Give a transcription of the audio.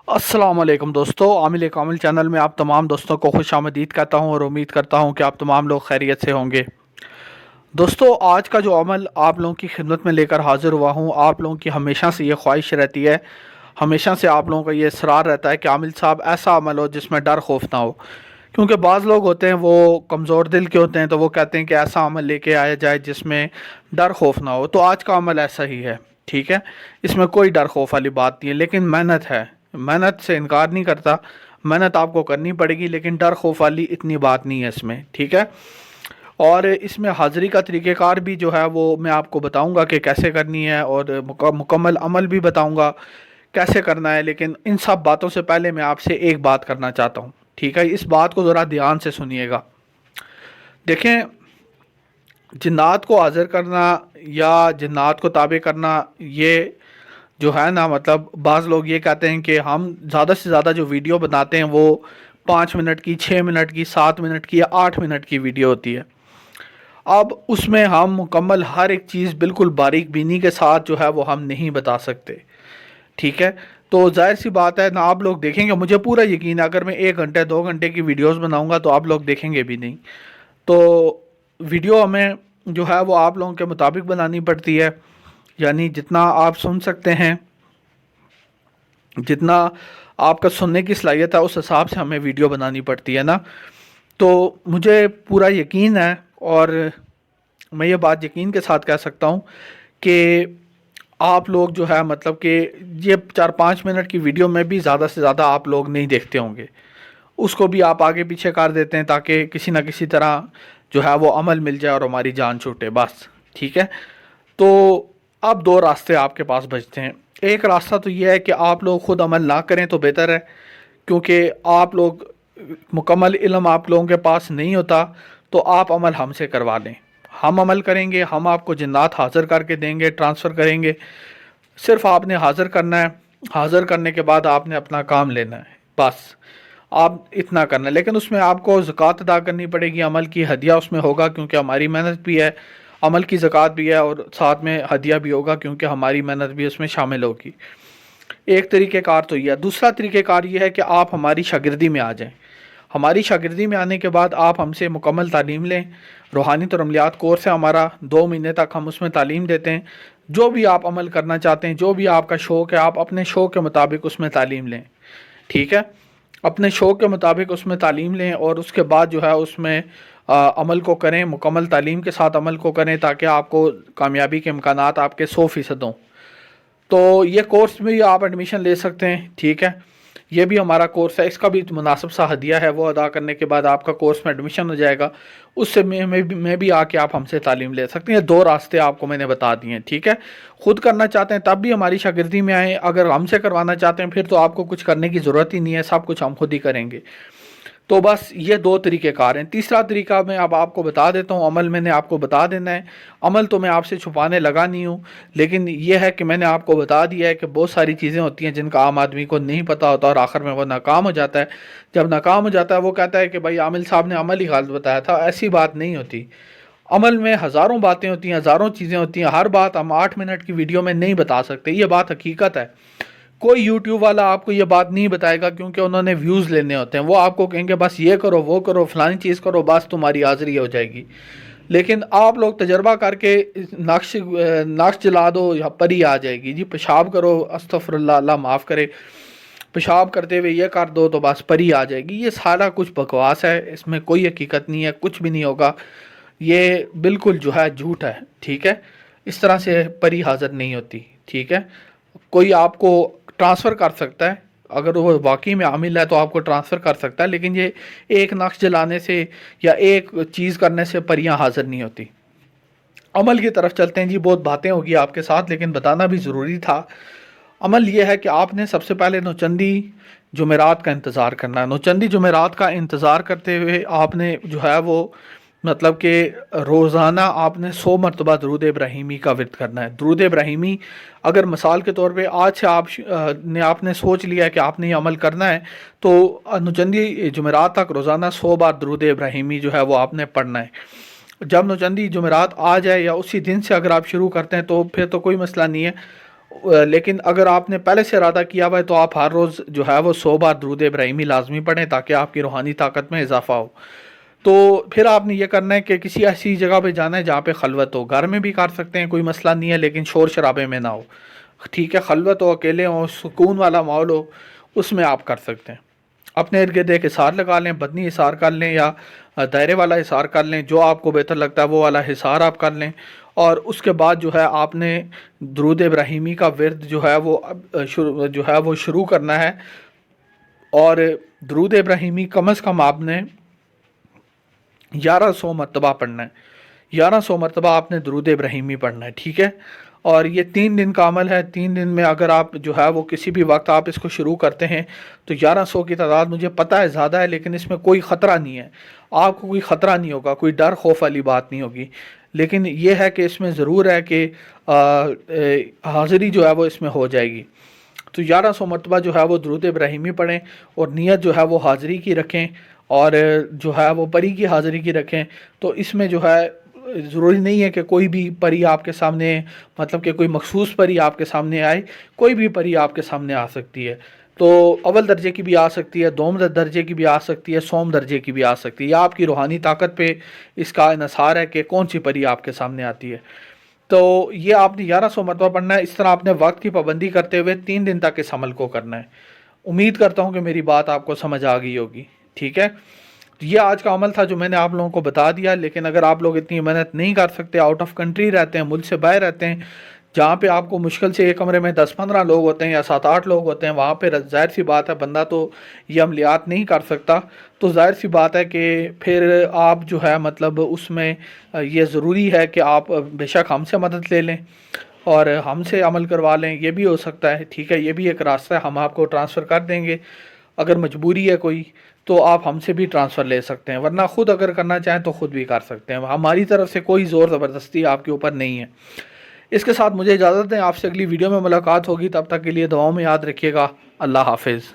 अस्सलाम वालेकुम दोस्तों, आमिल कामिल चैनल में आप तमाम दोस्तों को खुश आमदीद कहता हूँ और उम्मीद करता हूँ कि आप तमाम लोग खैरियत से होंगे। दोस्तों, आज का जो अमल आप लोगों की खिदमत में लेकर हाजिर हुआ हूँ, आप लोगों की हमेशा से ये ख्वाहिश रहती है, हमेशा से आप लोगों का ये इसरार रहता है कि आमिल साहब ऐसा अमल हो जिसमें डर खौफ ना हो। क्योंकि बाज़ लोग होते हैं वो कमज़ोर दिल के होते हैं, तो वो कहते हैं कि ऐसा अमल लेके आया जाए जिसमें डर खौफ ना हो। तो आज का अमल ऐसा ही है, ठीक है। इसमें कोई डर खौफ वाली बात नहीं है, लेकिन मेहनत है। मेहनत से इनकार नहीं करता, मेहनत आपको करनी पड़ेगी, लेकिन डर खौफ वाली इतनी बात नहीं है इसमें, ठीक है। और इसमें हाज़िरी का तरीक़ेकार भी जो है वो मैं आपको बताऊंगा कि कैसे करनी है, और मुकम्मल अमल भी बताऊंगा कैसे करना है। लेकिन इन सब बातों से पहले मैं आपसे एक बात करना चाहता हूँ, ठीक है। इस बात को ज़रा ध्यान से सुनिएगा। देखें, जिन्नात को हाज़िर करना या जिन्नात को ताबे करना, ये जो है ना, मतलब बाज़ लोग ये कहते हैं कि हम ज़्यादा से ज़्यादा जो वीडियो बनाते हैं वो 5 मिनट की, 6 मिनट की, 7 मिनट की या 8 मिनट की वीडियो होती है। अब उसमें हम मुकम्मल हर एक चीज़ बिल्कुल बारीक बीनी के साथ जो है वो हम नहीं बता सकते, ठीक है। तो जाहिर सी बात है ना, आप लोग देखेंगे, मुझे पूरा यकीन है अगर मैं 1 घंटे 2 घंटे की वीडियोस बनाऊंगा तो आप लोग देखेंगे भी नहीं। तो वीडियो हमें जो है वो आप लोगों के मुताबिक बनानी पड़ती है, यानी जितना आप सुन सकते हैं, जितना आपका सुनने की सलाहियत है, उस हिसाब से हमें वीडियो बनानी पड़ती है ना। तो मुझे पूरा यकीन है, और मैं ये बात यकीन के साथ कह सकता हूँ कि आप लोग जो है, मतलब कि ये 4-5 मिनट की वीडियो में भी ज़्यादा से ज़्यादा आप लोग नहीं देखते होंगे, उसको भी आप आगे पीछे कर देते हैं ताकि किसी ना किसी तरह जो है वो अमल मिल जाए और हमारी जान छूटे, बस, ठीक है। तो अब दो रास्ते आपके पास बचते हैं। एक रास्ता तो ये है कि आप लोग ख़ुद अमल ना करें तो बेहतर है, क्योंकि आप लोग मुकम्मल इल्म आप लोगों के पास नहीं होता, तो आप अमल हमसे करवा लें। हम अमल करेंगे, हम आपको जिन्नात हाज़िर करके देंगे, ट्रांसफ़र करेंगे। सिर्फ आपने हाज़िर करना है, हाज़िर करने के बाद आपने अपना काम लेना है, बस आप इतना करना है। लेकिन उसमें आपको ज़कात अदा करनी पड़ेगी, अमल की हदिया उसमें होगा, क्योंकि हमारी मेहनत भी है, अमल की ज़कात भी है, और साथ में हदिया भी होगा क्योंकि हमारी मेहनत भी उसमें शामिल होगी। एक तरीक़ेकार तो यह है। दूसरा तरीक़ेकार ये है कि आप हमारी शागिर्दी में आ जाएं। हमारी शागिर्दी में आने के बाद आप हमसे मुकम्मल तालीम लें। रूहानी तो अमलियात कोर्स है हमारा, 2 महीने तक हम उसमें तालीम देते हैं। जो भी आप अमल करना चाहते हैं, जो भी आपका शौक़ है, आप अपने शौक़ के मुताबिक उसमें तालीम लें, ठीक है। अपने शौक़ के मुताबिक उसमें तालीम लें, और उसके बाद जो है उसमें अमल को करें, मुकम्मल तालीम के साथ अमल को करें, ताकि आपको कामयाबी के इम्कानात आपके 100% हों। तो ये कोर्स में भी आप एडमिशन ले सकते हैं, ठीक है। ये भी हमारा कोर्स है, इसका भी मुनासिब सा हदिया है, वो अदा करने के बाद आपका कोर्स में एडमिशन हो जाएगा। उससे में भी आके आप हमसे तालीम ले सकते हैं। 2 रास्ते आपको मैंने बता दिए हैं, ठीक है। ख़ुद करना चाहते हैं तब भी हमारी शागिर्दी में आएँ, अगर हमसे करवाना चाहते हैं फिर तो आपको कुछ करने की ज़रूरत ही नहीं है, सब कुछ हम खुद ही करेंगे। तो बस ये 2 तरीक़ेकार हैं। तीसरा तरीका मैं अब आपको बता देता हूँ, अमल मैंने आपको बता देना है। अमल तो मैं आपसे छुपाने लगा नहीं हूँ, लेकिन ये है कि मैंने आपको बता दिया है कि बहुत सारी चीज़ें होती हैं जिनका आम आदमी को नहीं पता होता, और आखिर में वो नाकाम हो जाता है। जब नाकाम हो जाता है वो कहता है कि भाई आमिल साहब ने अमल ही गलत बताया था। ऐसी बात नहीं होती। अमल में हज़ारों बातें होती हैं, हज़ारों चीज़ें होती हैं, हर बात हम 8 मिनट की वीडियो में नहीं बता सकते, ये बात हकीकत है। कोई यूट्यूब वाला आपको ये बात नहीं बताएगा, क्योंकि उन्होंने व्यूज़ लेने होते हैं। वो आपको कहेंगे बस ये करो, वो करो, फ़लानी चीज़ करो, बस तुम्हारी हाज़िरी हो जाएगी। लेकिन आप लोग तजर्बा करके नक्श जला दो या परी आ जाएगी जी, पेशाब करो, अस्तगफिरुल्लाह, अल्लाह माफ़ करे, पेशाब करते हुए ये कर दो तो बस परी आ जाएगी। ये सारा कुछ बकवास है, इसमें कोई हकीकत नहीं है, कुछ भी नहीं होगा। ये बिल्कुल जो है झूठ है, ठीक है। इस तरह से परी हाज़िर नहीं होती, ठीक है। कोई आपको ट्रांसफ़र कर सकता है, अगर वो वाकई में आमिल है तो आपको ट्रांसफ़र कर सकता है, लेकिन ये एक नक्श जलाने से या एक चीज़ करने से परियां हाज़िर नहीं होती। अमल की तरफ चलते हैं जी। बहुत बातें होगी आपके साथ, लेकिन बताना भी ज़रूरी था। अमल ये है कि आपने सबसे पहले नौचंदी जुमेरात का इंतज़ार करना है। नौचंदी जुमेरात का इंतज़ार करते हुए आपने जो है वो, मतलब कि रोज़ाना आपने 100 मरतबा दरूद इब्राहीमी का विर्द करना है। दरूद इब्राहीमी, अगर मिसाल के तौर पे आज से आपने सोच लिया है कि आपने ये अमल करना है, तो नौचंदी जुमेरात तक रोज़ाना 100 बार दरूद इब्राहीमी जो है वो आपने पढ़ना है। जब नौचंदी जुमेरात आ जाए या उसी दिन से अगर आप शुरू करते हैं तो फिर तो कोई मसला नहीं है। لیکن اگر آپ نے پہلے سے ارادہ کیا ہوا ہے تو آپ ہر روز جو ہے وہ 100 بار درود ابراہیمی لازمی پڑھیں تاکہ آپ کی روحانی طاقت میں اضافہ ہو۔ تو پھر آپ نے یہ کرنا ہے کہ کسی ایسی جگہ پہ جانا ہے جہاں پہ خلوت ہو، گھر میں بھی کر سکتے ہیں کوئی مسئلہ نہیں ہے، لیکن شور شرابے میں نہ ہو، ٹھیک ہے، خلوت ہو، اکیلے ہوں، سکون والا ماحول ہو، اس میں آپ کر سکتے ہیں۔ اپنے ارد گرد ایک حصار لگا لیں، بدنی حصار کر لیں یا دائرے والا حصار کر لیں، جو آپ کو بہتر لگتا ہے وہ والا حصار آپ کر لیں، اور اس کے بعد جو ہے آپ نے درود ابراہیمی کا ورد جو ہے وہ شروع کرنا ہے، اور درود ابراہیمی کم از کم آپ نے 1100 مرتبہ پڑھنا ہے، 1100 مرتبہ آپ نے درود ابراہیمی پڑھنا ہے، ٹھیک ہے۔ اور یہ 3 دن کا عمل ہے، 3 دن میں اگر آپ جو ہے وہ کسی بھی وقت آپ اس کو شروع کرتے ہیں تو 1100 کی تعداد مجھے پتہ ہے زیادہ ہے، لیکن اس میں کوئی خطرہ نہیں ہے، آپ کو کوئی خطرہ نہیں ہوگا، کوئی ڈر خوف والی بات نہیں ہوگی، لیکن یہ ہے کہ اس میں ضرور ہے کہ حاضری جو ہے وہ اس میں ہو جائے گی۔ تو 1100 مرتبہ جو ہے وہ درود ابراہیمی پڑھیں، اور نیت جو ہے وہ حاضری کی رکھیں، اور جو ہے وہ پری کی حاضری کی رکھیں۔ تو اس میں جو ہے ضروری نہیں ہے کہ کوئی بھی پری آپ کے سامنے، مطلب کہ کوئی مخصوص پری آپ کے سامنے آئے، کوئی بھی پری آپ کے سامنے آ سکتی ہے۔ تو اول درجے کی بھی آ سکتی ہے، دوم درجے کی بھی آ سکتی ہے، سوم درجے کی بھی آ سکتی ہے، یا آپ کی روحانی طاقت پہ اس کا انحصار ہے کہ کون سی پری آپ کے سامنے آتی ہے۔ تو یہ آپ نے 1100 مرتبہ پڑھنا ہے، اس طرح آپ نے وقت کی پابندی کرتے ہوئے 3 دن تک اس عمل کو کرنا ہے۔ امید کرتا ہوں کہ میری بات آپ کو سمجھ آ گئی ہوگی، ٹھیک ہے۔ یہ آج کا عمل تھا جو میں نے آپ لوگوں کو بتا دیا، لیکن اگر آپ لوگ اتنی محنت نہیں کر سکتے، آؤٹ آف کنٹری رہتے ہیں، ملک سے باہر رہتے ہیں، جہاں پہ آپ کو مشکل سے ایک کمرے میں 10-15 لوگ ہوتے ہیں یا 7-8 لوگ ہوتے ہیں، وہاں پہ ظاہر سی بات ہے بندہ تو یہ عملیات نہیں کر سکتا، تو ظاہر سی بات ہے کہ پھر آپ جو ہے مطلب اس میں یہ ضروری ہے کہ آپ بے شک ہم سے مدد لے لیں اور ہم سے عمل کروا لیں، یہ بھی ہو سکتا ہے، ٹھیک ہے، یہ بھی ایک راستہ ہے، ہم آپ کو ٹرانسفر کر دیں گے۔ اگر مجبوری ہے کوئی تو آپ ہم سے بھی ٹرانسفر لے سکتے ہیں، ورنہ خود اگر کرنا چاہیں تو خود بھی کر سکتے ہیں، ہماری طرف سے کوئی زور زبردستی آپ کے اوپر نہیں ہے۔ اس کے ساتھ مجھے اجازت دیں، آپ سے اگلی ویڈیو میں ملاقات ہوگی، تب تک کے لیے دعاؤں میں یاد رکھیے گا۔ اللہ حافظ۔